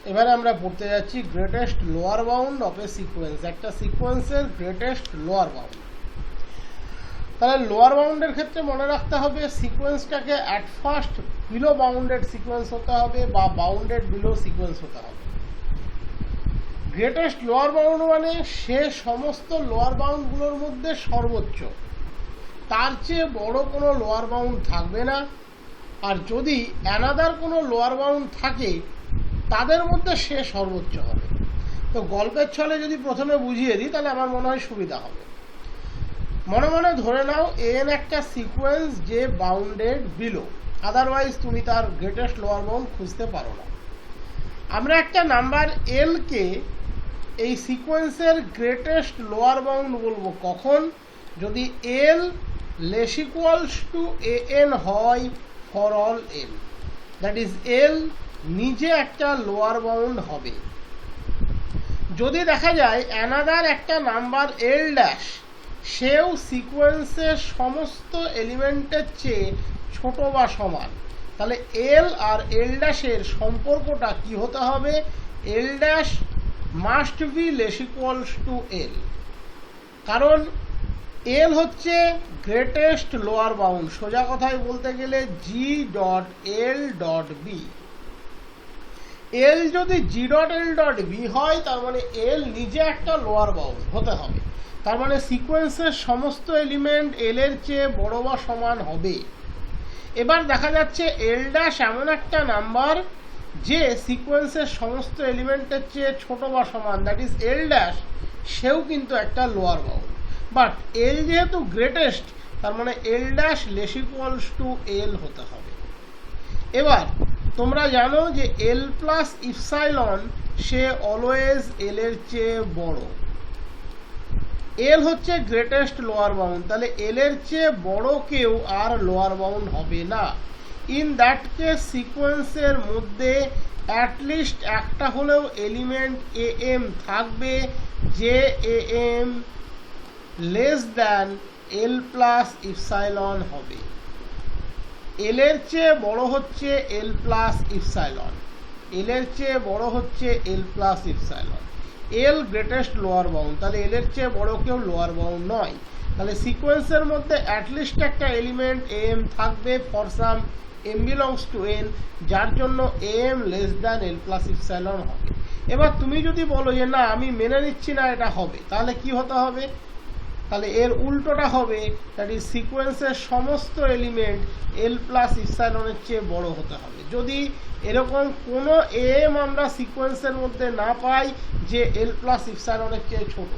এবারে আমরা পড়তে যাচ্ছি greatest lower bound of a sequence, একটা সিকোয়েন্সের গ্রেটেস্ট লোয়ার বাউন্ড। তাহলে লোয়ার বাউন্ডের ক্ষেত্রে মনে রাখতে হবে সিকোয়েন্সটাকে at first below bounded sequence হতে হবে বা বাউন্ডেড বিলো সিকোয়েন্স হতে হবে। গ্রেটেস্ট লোয়ার বাউন্ড মানে সে সমস্ত লোয়ার বাউন্ডগুলোর মধ্যে সর্বোচ্চ, তার চেয়ে বড় কোনো লোয়ার বাউন্ড থাকবে না। আর যদি অ্যানাদার কোনো লোয়ার বাউন্ড থাকে তাদের মধ্যে সে সর্বোচ্চ হবে। তো গল্পের ছলে যদি প্রথমে বুঝিয়ে দিই তাহলে আমার মনে হয় সুবিধা হবে। মনে মনে ধরে নাও এন একটা সিকোয়েন্স যে বাউন্ডেড বিলো, আদারওয়াইজ তুমি তার গ্রেটেস্ট লোয়ার বাউন্ড খুঁজতে পারো না। আমরা একটা নাম্বার এল কে এই সিকোয়েন্সের গ্রেটেস্ট লোয়ার বাউন্ড বলবো কখন, যদি L less equals to A N হয় for all L, that is L নিজে একটা লোয়ার বাউন্ড হবে। যদি দেখা যায় অ্যানাদার একটা নাম্বার এল ড্যাশ সেও সিকোয়েন্সের সমস্ত এলিমেন্টের চেয়ে ছোট বা সমান, তাহলে এল আর এল ড্যাশের সম্পর্কটা কি হতে হবে, L dash must be less equals to L. কারণ এল হচ্ছে গ্রেটেস্ট লোয়ার বাউন্ড, সোজা কথায় বলতে গেলে G dot L dot B. L যদি G dot L dot B হয় তার মানে এল নিজে একটা লোয়ার বাউন্ড হতে হবে। তার মানে সিকোয়েন্সের সমস্ত এলিমেন্ট এল এর চেয়ে বড় বা সমান হবে। এবার দেখা যাচ্ছে এল ড্যাশ এমন একটা নাম্বার যে সিকোয়েন্সের সমস্ত এলিমেন্টের চেয়ে ছোট বা সমান, দ্যাট ইজ এল ড্যাশ সেও কিন্তু একটা লোয়ার বাউন্ড। বাট এল যেহেতু গ্রেটেস্ট তার মানে এল ড্যাশ লেস ইকুয়ালস টু এল হতে হবে। এবার তোমরা জানো যে এল প্লাস ইপসাইলন সে অলওয়েজ এল এর চেয়ে বড়। এল হচ্ছে গ্রেটেস্ট লোয়ার বাউন্ড, তাহলে এল এর চেয়ে বড় কেউ আর লোয়ার বাউন্ড হবে না। ইন দ্যাট কেস সিকোয়েন্সের মধ্যে অ্যাটলিস্ট একটা হলেও এলিমেন্ট এ এম থাকবে যে a M less than L plus epsilon হবে। এল এর চেয়ে বড় হচ্ছে এল প্লাস ইপসাইলন, এল এর চেয়ে বড় হচ্ছে এল প্লাস ইপসাইলন। এল গ্রেটেস্ট লোয়ার বাউন্ড, তাহলে এল এর চেয়ে বড় কেউ লোয়ার বাউন্ড নয়। তাহলে সিকোয়েন্সের মধ্যে অ্যাটলিস্ট একটা এলিমেন্ট এম থাকবে for some m belongs to n, যার জন্য এম লেস দ্যান এল প্লাস ইপসাইলন হবে। এবার তুমি যদি বলো যে না আমি মেনে নিচ্ছি না এটা হবে, তাহলে কি হতে হবে, তাহলে এর উল্টোটা হবে, দ্যাট ইজ সিকোয়েন্সের সমস্ত এলিমেন্ট এল প্লাস ইপসাইলনের চেয়ে বড় হতে হবে। যদি এরকম কোনো এম আমরা সিকোয়েন্সের মধ্যে না পাই যে এল প্লাস ইপসাইলনের চেয়ে ছোট,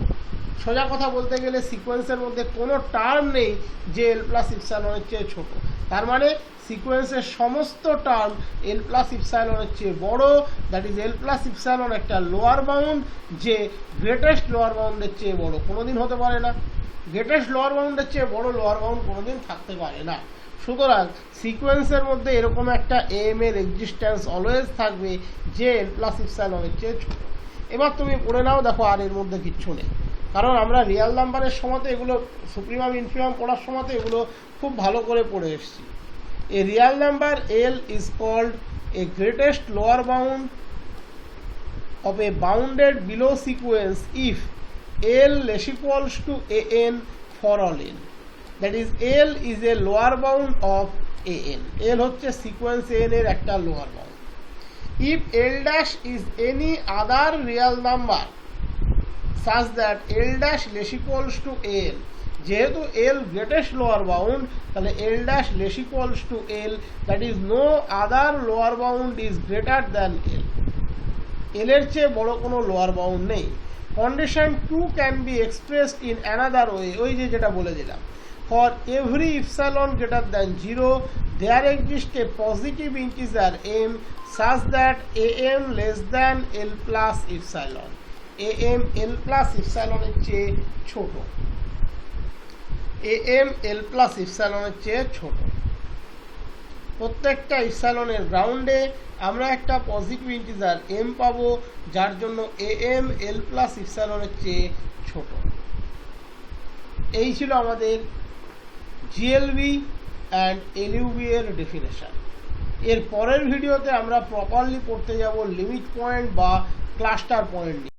সোজা কথা বলতে গেলে সিকোয়েন্সের মধ্যে কোনো টার্ম নেই যে এল প্লাস ইপসাইলনের চেয়ে ছোট, তার মানে সিকোয়েন্সের সমস্ত টার্ম এল প্লাস ইপসাইলনের চেয়ে বড়, that is L plus epsilon একটা লোয়ার বাউন্ড যে গ্রেটেস্ট লোয়ার বাউন্ডের চেয়ে বড় কোনোদিন হতে পারে না। গ্রেটেস্ট লোয়ার বাউন্ডের চেয়ে বড় লোয়ার বাউন্ড কোনোদিন থাকতে পারে না। সুতরাং সিকোয়েন্সের মধ্যে এরকম একটা এম এর এক্সিস্টেন্স অলওয়েজ থাকবে যে এল প্লাস ইপসাইলনের চেয়ে ছোট। এবার তুমি পড়ে নাও, দেখো আর এর মধ্যে কিচ্ছু নেই, কারণ আমরা রিয়াল নাম্বারের সময়তে এগুলো সুপ্রিমাম ইনফিমাম পড়ার সময়তে এগুলো খুব ভালো করে পড়ে এসেছি। A real number L is called a greatest lower bound of a bounded below sequence if L less equals to an for all n, that is L is a lower bound of an. L হচ্ছে sequence n এর একটা lower bound. If L dash is any other real number such that L dash less equals to L, যেহেতু L greatest lower bound তাহলে L dash less equals to L, that is no other lower bound is greater than L. এল এর চেয়ে বড় কোনো lower bound নেই। Condition 2 can be expressed in another way, ওই যেটা বলে দিলাম, for every epsilon greater than 0 there exist a positive integer M such that A M less than L plus epsilon, A M L plus ইপসাইলনের চেয়ে ছোট, এ M L plus ইপসাইলনের চেয়ে ছোট। প্রত্যেকটা ইপসাইলনের গ্রাউন্ডে আমরা একটা পজিটিভ ইন্টিজার এম পাবো যার জন্য এ এম এল প্লাস ইপসাইলনের চেয়ে ছোট। এই ছিল আমাদের জিএলবি অ্যান্ড এলইউবি এর ডেফিনেশন। এর পরের ভিডিওতে আমরা প্রপারলি পড়তে যাব লিমিট পয়েন্ট বা ক্লাস্টার পয়েন্ট নিয়ে।